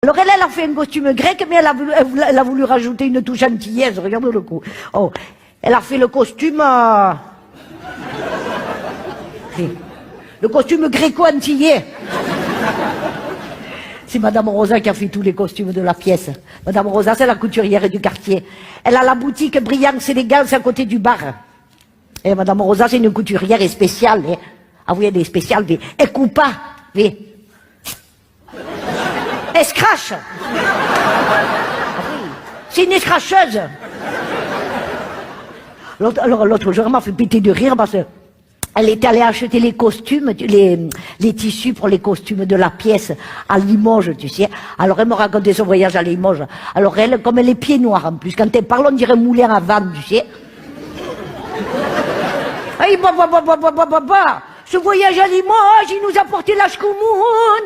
Alors elle a fait un costume grec, mais elle a voulu rajouter une touche antillaise, regarde le coup. Oh, elle a fait le costume... le costume gréco-antillais. C'est Madame Rosa qui a fait tous les costumes de la pièce. Madame Rosa, c'est la couturière du quartier. Elle a la boutique Brillance Élégance à côté du bar. Et Madame Rosa, c'est une couturière spéciale. Hein. Ah oui, elle est spéciale. Elle coupe pas. Elle scratch. C'est une scratcheuse. Alors l'autre jour, elle m'a fait péter de rire parce que elle est allée acheter les costumes, les tissus pour les costumes de la pièce à Limoges, tu sais. Alors elle me racontait son voyage à Limoges. Alors elle, comme elle est pieds noirs en plus, quand elle parle, on dirait un moulin à vanne, tu sais. Aïe, ce voyage à Limoges, il nous a porté la schkoumoun.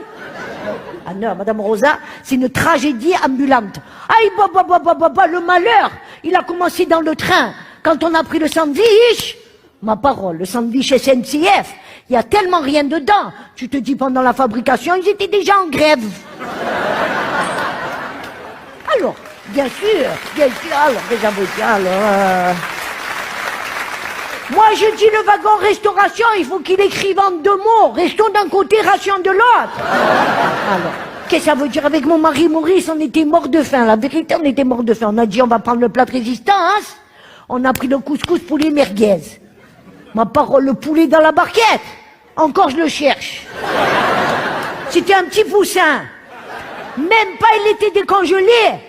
Ah non, Madame Rosa, c'est une tragédie ambulante. Aïe, le malheur, il a commencé dans le train. Quand on a pris le sandwich, ma parole, le sandwich SNCF, il y a tellement rien dedans. Tu te dis, pendant la fabrication, ils étaient déjà en grève. Alors, bien sûr, alors, déjà, moi, je dis le wagon restauration, il faut qu'il écrive en 2 mots. Restons d'un côté, ration de l'autre. Alors, qu'est-ce que ça veut dire? Avec mon mari Maurice, on était mort de faim. La vérité, on était mort de faim. On a dit, on va prendre le plat de résistance. On a pris le couscous poulet merguez. Ma parole, le poulet dans la barquette. Encore, je le cherche. C'était un petit poussin. Même pas, il était décongelé.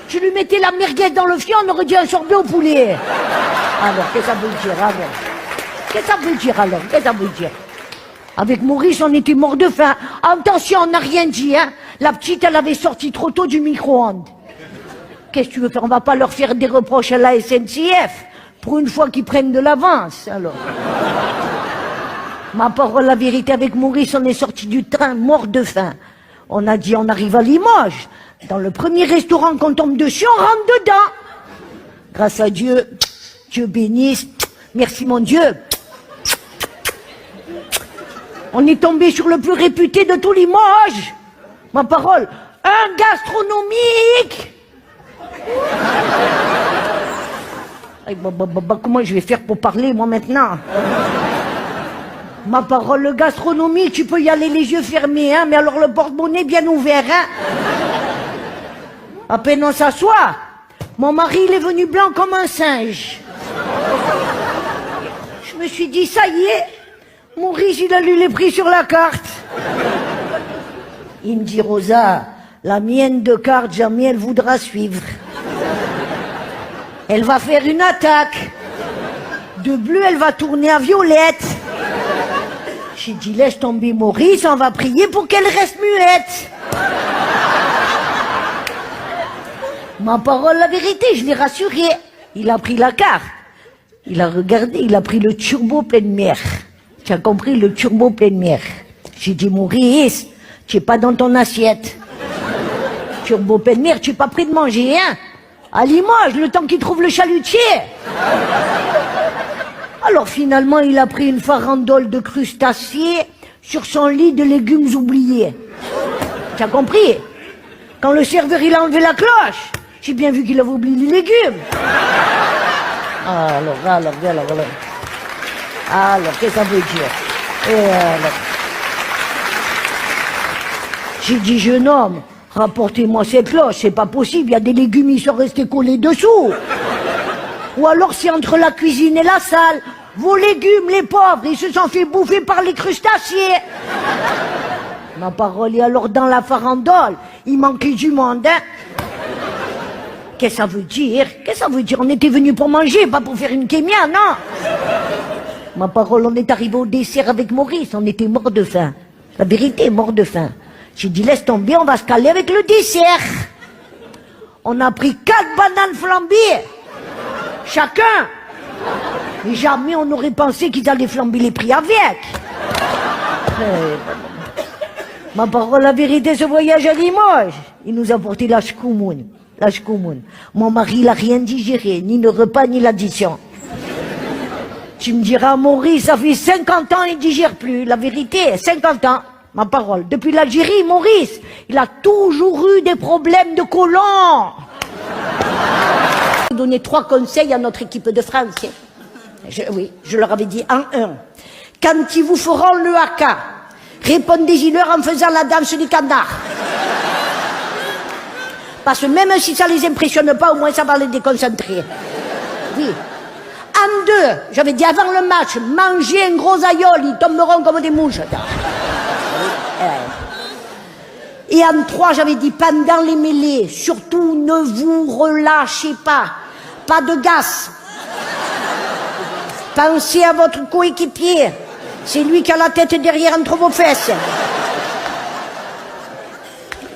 Je lui mettais la merguez dans le fion, on aurait dit un sorbet au poulet. Alors, qu'est-ce que ça veut dire alors? Qu'est-ce que ça veut dire alors? Qu'est-ce que ça veut dire? Avec Maurice, on était mort de faim. Attention, on n'a rien dit, hein. La petite, elle avait sorti trop tôt du micro-ondes. Qu'est-ce que tu veux faire? On va pas leur faire des reproches à la SNCF. Pour une fois qu'ils prennent de l'avance, alors. Ma parole, la vérité, avec Maurice, on est sorti du train mort de faim. On a dit, on arrive à Limoges. Dans le premier restaurant qu'on tombe dessus, on rentre dedans. Grâce à Dieu, Dieu bénisse. Merci mon Dieu. On est tombé sur le plus réputé de tout Limoges. Ma parole, un gastronomique. Comment je vais faire pour parler, moi, maintenant? Ma parole, le gastronomique, tu peux y aller les yeux fermés, hein, mais alors le porte-monnaie bien ouvert, hein. À peine on s'assoit, mon mari, il est venu blanc comme un singe. Je me suis dit, ça y est, Maurice, il a lu les prix sur la carte. Il me dit, Rosa, la mienne de carte, jamais elle voudra suivre. Elle va faire une attaque. De bleu, elle va tourner à violette. J'ai dit, laisse tomber Maurice, on va prier pour qu'elle reste muette. Ma parole, la vérité, je l'ai rassuré. Il a pris la carte. Il a regardé, il a pris le turbo pleine mer. Tu as compris, le turbo pleine mer. J'ai dit, Maurice, tu n'es pas dans ton assiette. Turbo pleine mer, tu n'es pas prêt de manger, hein? À Limoges, le temps qu'il trouve le chalutier. Alors finalement, il a pris une farandole de crustacés sur son lit de légumes oubliés. Tu as compris? Quand le serveur il a enlevé la cloche, j'ai bien vu qu'il avait oublié les légumes. Alors, qu'est-ce que ça veut dire? J'ai dit, jeune homme, rapportez-moi cette cloche, c'est pas possible, il y a des légumes, ils sont restés collés dessous. Ou alors c'est entre la cuisine et la salle. Vos légumes, les pauvres, ils se sont fait bouffer par les crustacés. Ma parole, et alors dans la farandole, il manquait du monde, hein? Qu'est-ce que ça veut dire? Qu'est-ce que ça veut dire? On était venus pour manger, pas pour faire une kémia, non? Ma parole, on est arrivé au dessert avec Maurice, on était mort de faim. La vérité, mort de faim. J'ai dit, laisse tomber, on va se caler avec le dessert. On a pris 4 bananes flambées. Chacun. Mais jamais on n'aurait pensé qu'ils allaient flamber les prix avec. Ma parole, la vérité, ce voyage à Limoges, il nous a porté la schkoumoun. La schkoumoun. Mon mari, il n'a rien digéré, ni le repas, ni l'addition. Tu me diras, Maurice, ça fait 50 ans, il ne digère plus. La vérité, 50 ans. ma parole. Depuis l'Algérie, Maurice, il a toujours eu des problèmes de côlon. J'ai donné 3 conseils à notre équipe de France. Oui, je leur avais dit en 1. Quand ils vous feront le haka, répondez-y-leur en faisant la danse du canard. Parce que même si ça les impressionne pas, au moins ça va les déconcentrer. Oui. En 2, j'avais dit avant le match, mangez un gros aïeul, ils tomberont comme des mouches. Et en 3, j'avais dit pendant les mêlées, surtout ne vous relâchez pas. Pas de gaz. Pensez à votre coéquipier. C'est lui qui a la tête derrière entre vos fesses.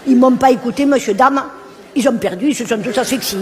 Ils m'ont pas écouté, monsieur, dame. Ils ont perdu, ils se sont tous asphyxiés.